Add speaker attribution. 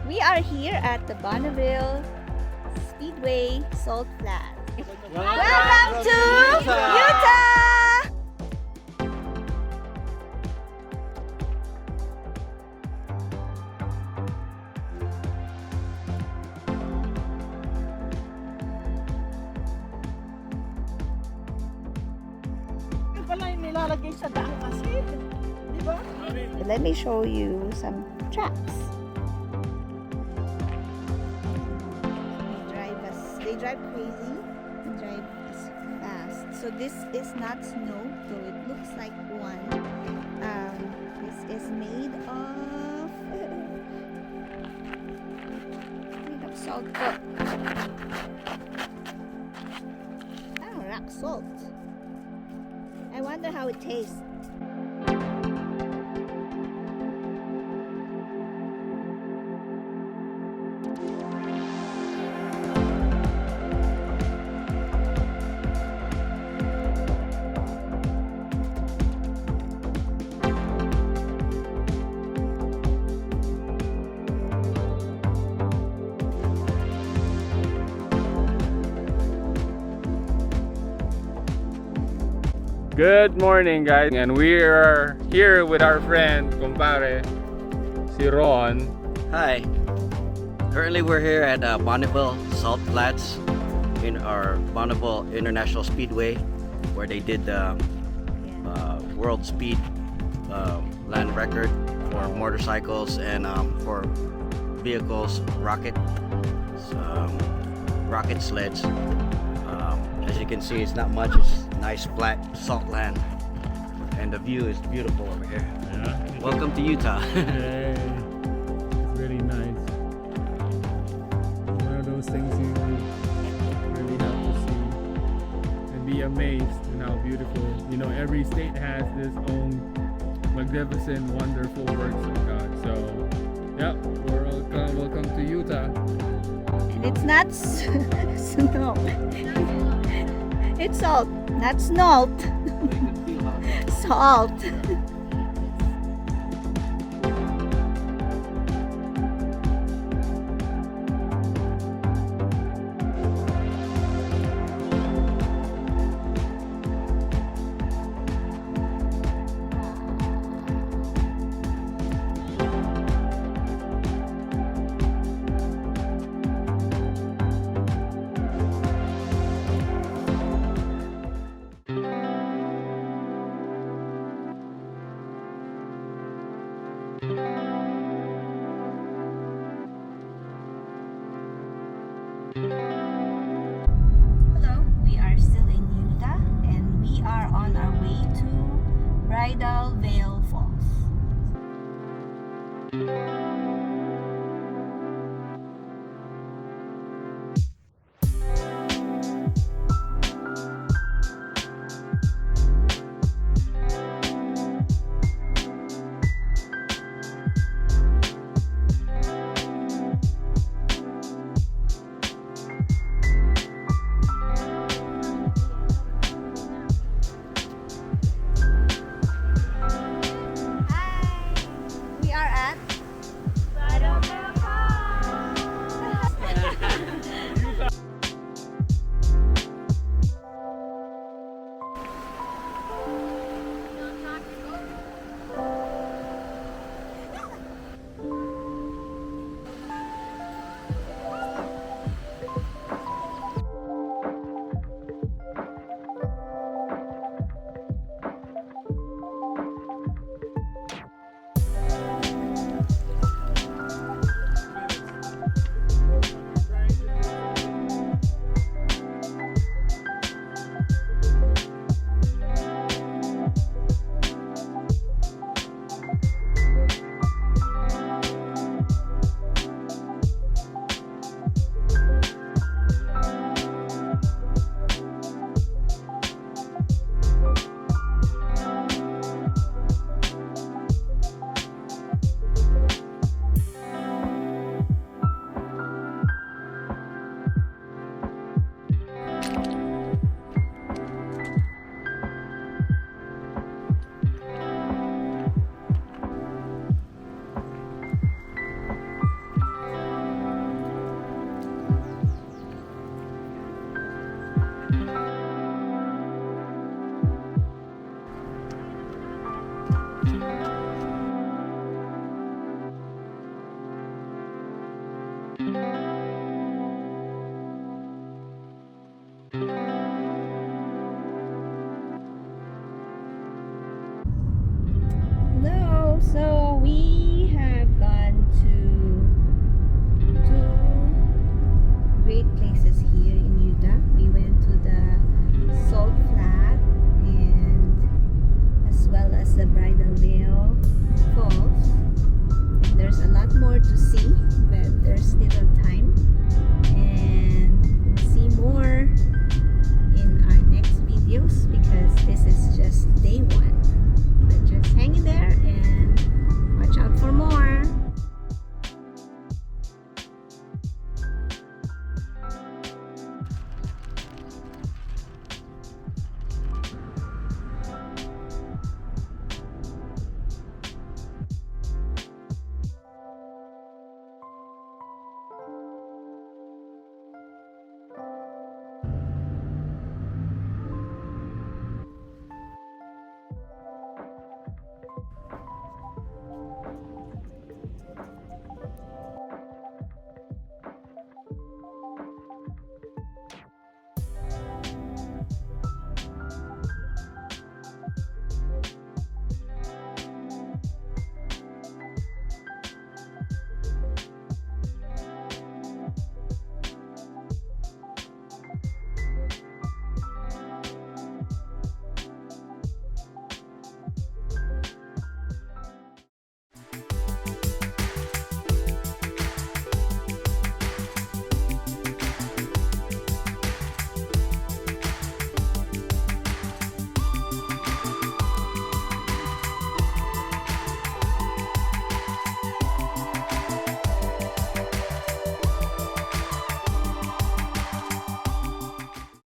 Speaker 1: We are here at the Bonneville Speedway Salt Flat. Welcome to Utah!
Speaker 2: Pala yung nilalagay sa daan kasi, di ba?
Speaker 1: Let me show you some tracks. They drive crazy and drive fast. So this is not snow, though it looks like one. This is made of salt. Rock salt. I wonder how it tastes.
Speaker 3: Good morning, guys, and we are here with our friend, kumpare, si Ron.
Speaker 4: Hi. Currently we're here at Bonneville Salt Flats in our Bonneville International Speedway, where they did the world speed land record for motorcycles and for vehicles, rocket sleds. As you can see, it's not much. It's nice flat salt land, and the view is beautiful over here.
Speaker 3: Yeah.
Speaker 4: Welcome to Utah.
Speaker 3: Hey, it's really nice. One of those things you really have to see and be amazed in how beautiful. You know, every state has this own magnificent, wonderful works of God. So, yeah, welcome to Utah.
Speaker 1: And it's not snow. It's salt, not snort. Salt. Hello, we are still in Utah and we are on our way to Bridal Veil Falls. Bye.